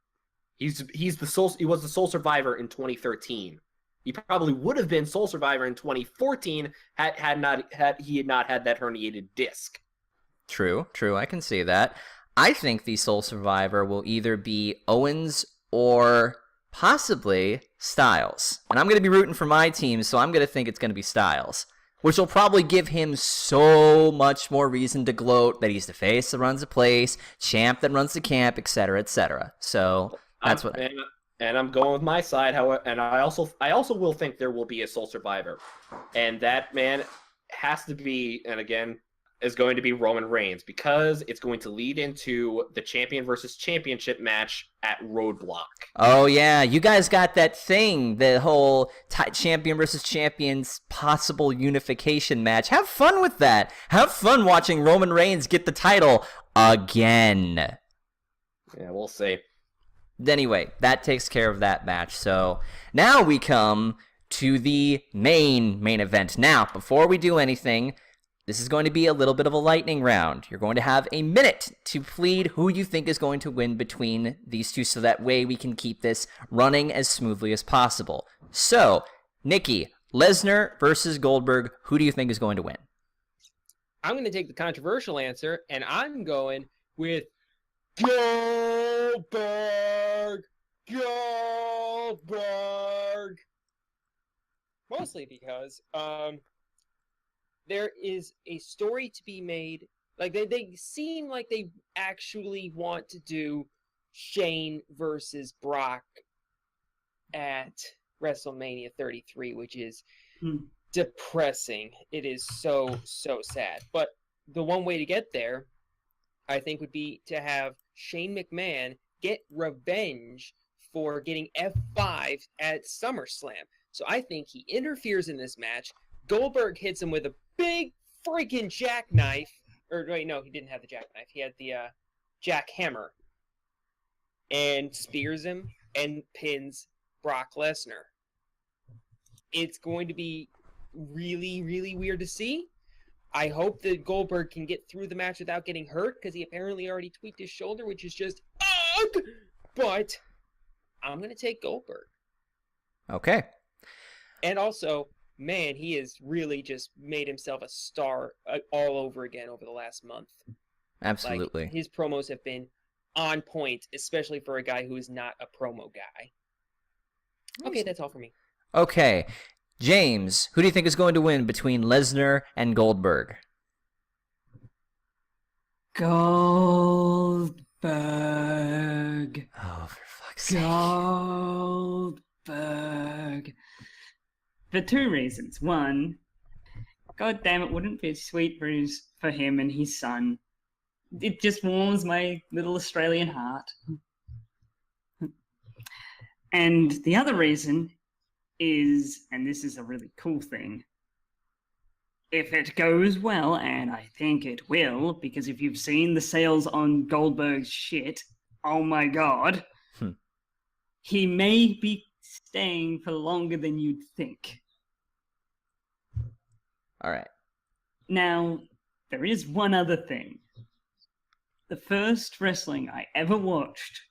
He was the sole survivor in 2013. He probably would have been sole survivor in 2014 had he not had that herniated disc. True, I can see that. I think the sole survivor will either be Owens or possibly Styles. And I'm going to be rooting for my team, so I'm going to think it's going to be Styles, which will probably give him so much more reason to gloat that he's the face that runs the place, champ that runs the camp, etc., etc. So that's And I'm going with my side. However, and I also will think there will be a sole survivor, and that man has to be, and again, is going to be Roman Reigns because it's going to lead into the champion versus championship match at Roadblock. Oh yeah, you guys got that thing, the whole champion versus champions possible unification match. Have fun with that. Have fun watching Roman Reigns get the title again. Yeah, we'll see. Anyway, that takes care of that match. So now we come to the main event. Now, before we do anything, this is going to be a little bit of a lightning round. You're going to have a minute to plead who you think is going to win between these two, so that way we can keep this running as smoothly as possible. So, Nikki, Lesnar versus Goldberg, who do you think is going to win? I'm going to take the controversial answer, and I'm going with Goldberg. Mostly because there is a story to be made. Like they seem like they actually want to do Shane versus Brock at WrestleMania 33, which is Hmm. depressing. It is so sad. But the one way to get there, I think, would be to have Shane McMahon get revenge for getting F5 at SummerSlam. So I think he interferes in this match. Goldberg hits him with a big freaking jackknife. Or wait, no, he didn't have the jackknife. He had the jackhammer. And spears him and pins Brock Lesnar. It's going to be really, really weird to see. I hope that Goldberg can get through the match without getting hurt, because he apparently already tweaked his shoulder, which is just ugh! But I'm going to take Goldberg. Okay. And also, man, he has really just made himself a star all over again over the last month. Absolutely. Like, his promos have been on point, especially for a guy who is not a promo guy. Okay, that's all for me. Okay. James, who do you think is going to win between Lesnar and Goldberg? Goldberg. Oh, for fuck's sake. Goldberg. For two reasons. One, God damn it, wouldn't it be sweet for him and his son? It just warms my little Australian heart. And the other reason is, and this is a really cool thing, if it goes well, and I think it will, because if you've seen the sales on Goldberg's shit, oh my god, he may be staying for longer than you'd think. All right. Now, there is one other thing. The first wrestling I ever watched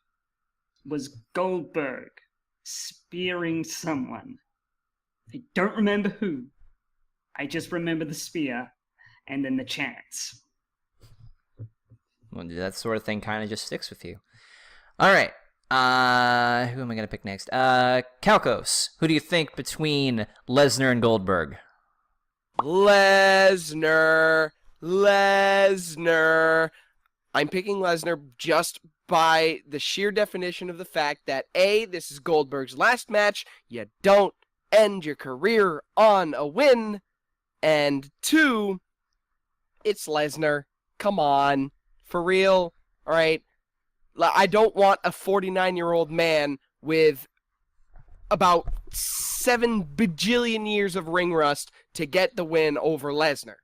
was Goldberg spearing someone. I don't remember who. I just remember the spear and then the chants. Well, that sort of thing kind of just sticks with you. All right. Who am I going to pick next? Kalkos, who do you think between Lesnar and Goldberg? Lesnar. I'm picking Lesnar just by the sheer definition of the fact that A, this is Goldberg's last match. You don't end your career on a win. And 2, it's Lesnar. Come on. For real. All right. I don't want a 49-year-old man with about 7 bajillion years of ring rust to get the win over Lesnar.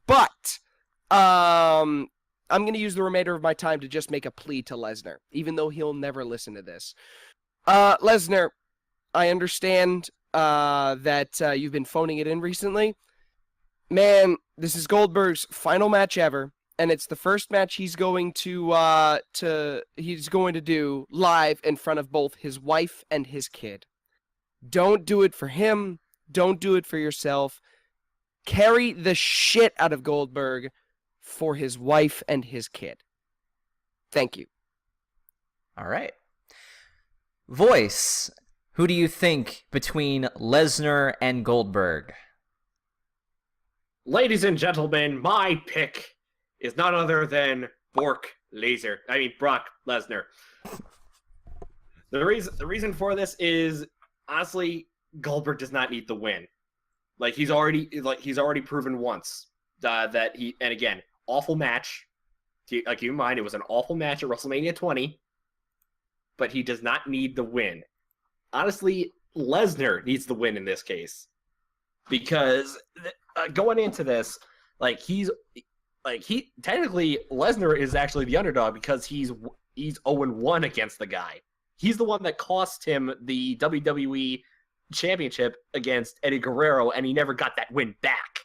But I'm going to use the remainder of my time to just make a plea to Lesnar, even though he'll never listen to this. Lesnar, I understand that you've been phoning it in recently. Man, this is Goldberg's final match ever, and it's the first match he's going to do live in front of both his wife and his kid. Don't do it for him. Don't do it for yourself. Carry the shit out of Goldberg for his wife and his kid. Thank you. All right. Voice, who do you think between Lesnar and Goldberg? Ladies and gentlemen, my pick is none other than Brock Lesnar. The reason for this is, honestly, Goldberg does not need the win. He's already proven once that he, and again, awful match. Keep in mind, it was an awful match at WrestleMania 20, but he does not need the win. Honestly, Lesnar needs the win in this case, because going into this, technically Lesnar is actually the underdog because he's 0-1 against the guy. He's the one that cost him the WWE Championship against Eddie Guerrero, and he never got that win back.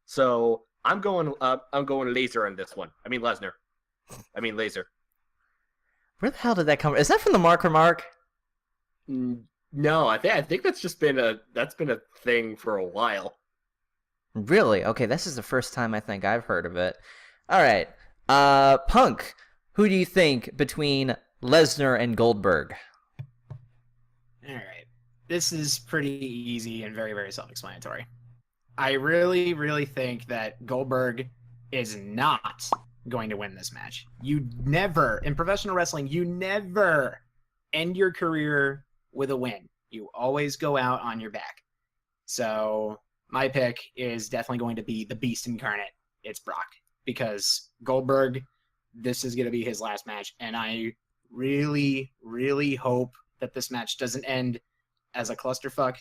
So I'm going Laser on this one. I mean Lesnar. I mean Laser. Where the hell did that come from? Is that from the Mark Remark? No, I think that's just been a thing for a while. Really? Okay, this is the first time I think I've heard of it. All right. Punk, who do you think between Lesnar and Goldberg? All right. This is pretty easy and very, very self-explanatory. I really, really think that Goldberg is not going to win this match. You never, in professional wrestling, you never end your career with a win. You always go out on your back. So my pick is definitely going to be the Beast incarnate. It's Brock, because Goldberg, this is going to be his last match, and I really, really hope that this match doesn't end as a clusterfuck.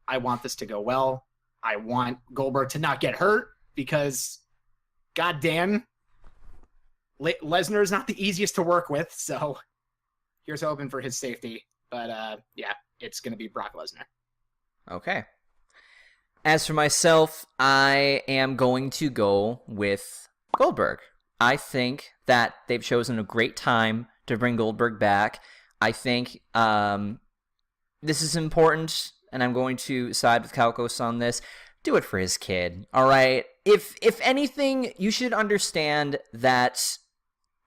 I want this to go well. I want Goldberg to not get hurt, because goddamn, Lesnar is not the easiest to work with, so here's hoping for his safety. But yeah, it's going to be Brock Lesnar. Okay. As for myself, I am going to go with Goldberg. I think that they've chosen a great time to bring Goldberg back. I think this is important, and I'm going to side with Kalkos on this. Do it for his kid, all right? If anything, you should understand that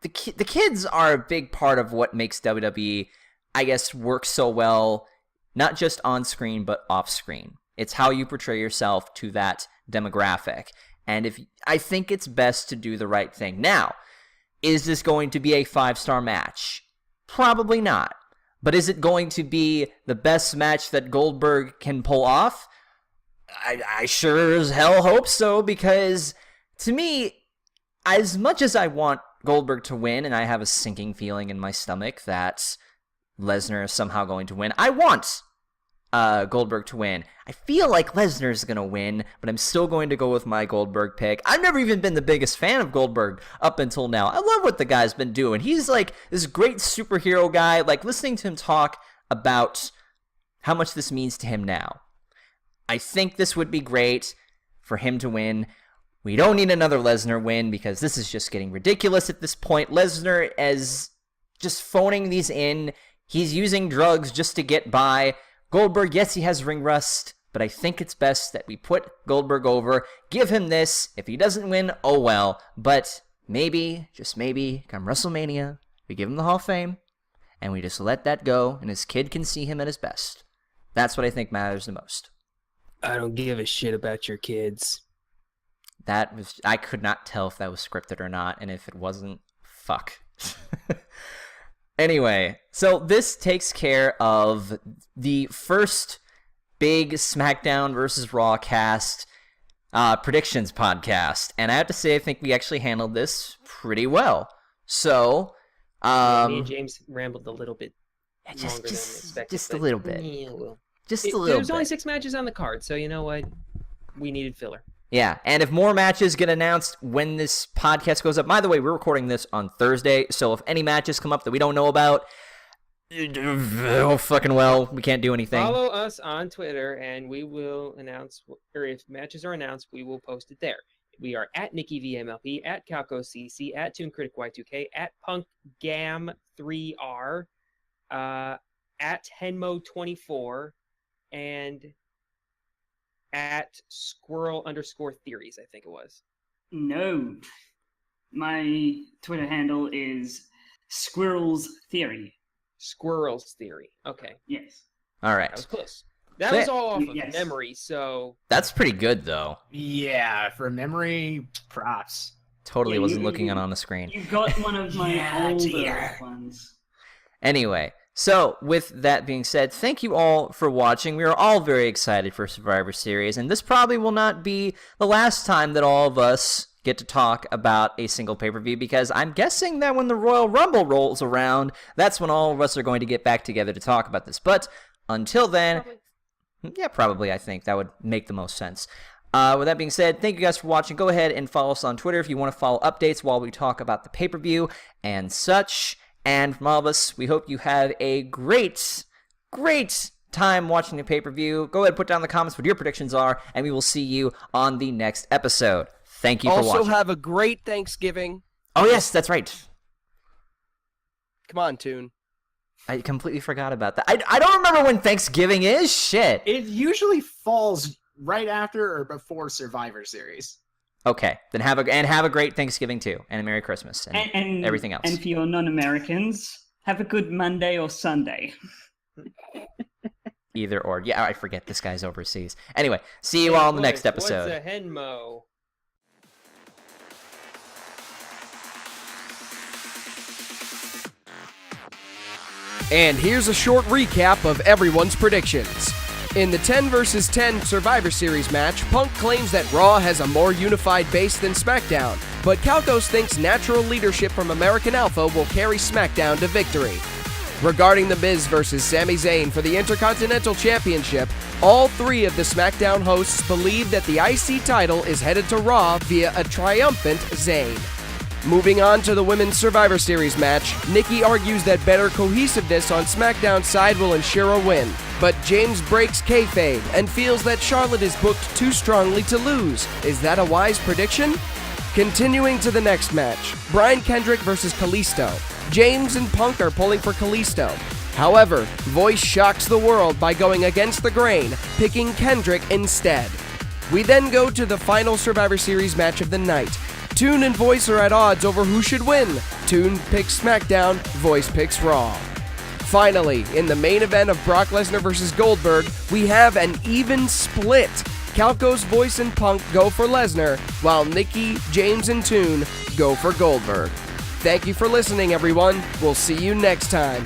the kids are a big part of what makes WWE, I guess, work so well, not just on screen, but off screen. It's how you portray yourself to that demographic. And I think it's best to do the right thing. Now, is this going to be a 5-star match? Probably not. But is it going to be the best match that Goldberg can pull off? I sure as hell hope so, because to me, as much as I want Goldberg to win, and I have a sinking feeling in my stomach that Lesnar is somehow going to win, I want Goldberg to win. I feel like Lesnar is going to win, but I'm still going to go with my Goldberg pick. I've never even been the biggest fan of Goldberg up until now. I love what the guy's been doing. He's like this great superhero guy. Like, listening to him talk about how much this means to him now. I think this would be great for him to win. We don't need another Lesnar win, because this is just getting ridiculous at this point. Lesnar is just phoning these in. He's using drugs just to get by. Goldberg, yes, he has ring rust, but I think it's best that we put Goldberg over, give him this. If he doesn't win, oh well. But maybe, just maybe, come WrestleMania, we give him the Hall of Fame, and we just let that go, and his kid can see him at his best. That's what I think matters the most. I don't give a shit about your kids. I could not tell if that was scripted or not, and if it wasn't, fuck. Anyway, so this takes care of the first big SmackDown versus Raw cast predictions podcast, and I have to say I think we actually handled this pretty well. So, Me and James rambled a little bit longer than expected. Just a little bit. Yeah, well. Just a little There's bit. only 6 matches on the card, so you know what? We needed filler. Yeah, and if more matches get announced when this podcast goes up, by the way, we're recording this on Thursday, so if any matches come up that we don't know about, oh, fucking well, we can't do anything. Follow us on Twitter, and we will announce, or if matches are announced, we will post it there. We are at NikkiVMLP, at CalcoCC, at ToonCriticY2K, at PunkGam3R, at Henmo24, and at Squirrel_theories, I think it was. No. My Twitter handle is Squirrels Theory. Squirrels Theory. Okay. Yes. All right. That was close. That was all off of Yes. memory, so... That's pretty good, though. Yeah, for memory, props. Totally Yeah, wasn't you- looking on the screen. You got one of my Yeah, older dear. ones. Anyway, so with that being said, thank you all for watching. We are all very excited for Survivor Series, and this probably will not be the last time that all of us get to talk about a single pay-per-view, because I'm guessing that when the Royal Rumble rolls around, that's when all of us are going to get back together to talk about this. But until then, probably I think that would make the most sense. With that being said, thank you guys for watching. Go ahead and follow us on Twitter if you want to follow updates while we talk about the pay-per-view and such. And from all of us, we hope you have a great time watching the pay-per-view. Go ahead and put down in the comments what your predictions are, and we will see you on the next episode. Thank you for Also, watching. have a great Thanksgiving. Oh, yes, that's right. Come on, Toon. I completely forgot about that. I don't remember when Thanksgiving is. Shit. It usually falls right after or before Survivor Series. Okay, then have a great Thanksgiving too, and a Merry Christmas, and everything else. And for your non-Americans, have a good Monday or Sunday. Either or. Yeah, I forget this guy's overseas. Anyway, see you all in the next episode. What's a Henmo? And here's a short recap of everyone's predictions. In the 10 vs. 10 Survivor Series match, Punk claims that Raw has a more unified base than SmackDown, but Calcos thinks natural leadership from American Alpha will carry SmackDown to victory. Regarding The Miz versus Sami Zayn for the Intercontinental Championship, all three of the SmackDown hosts believe that the IC title is headed to Raw via a triumphant Zayn. Moving on to the Women's Survivor Series match, Nikki argues that better cohesiveness on SmackDown's side will ensure a win, but James breaks kayfabe and feels that Charlotte is booked too strongly to lose. Is that a wise prediction? Continuing to the next match, Brian Kendrick versus Kalisto. James and Punk are pulling for Kalisto. However, Voice shocks the world by going against the grain, picking Kendrick instead. We then go to the final Survivor Series match of the night. Toon and Voice are at odds over who should win. Toon picks SmackDown, Voice picks Raw. Finally, in the main event of Brock Lesnar versus Goldberg, we have an even split. Calco's Voice and Punk go for Lesnar, while Nikki, James, and Toon go for Goldberg. Thank you for listening, everyone. We'll see you next time.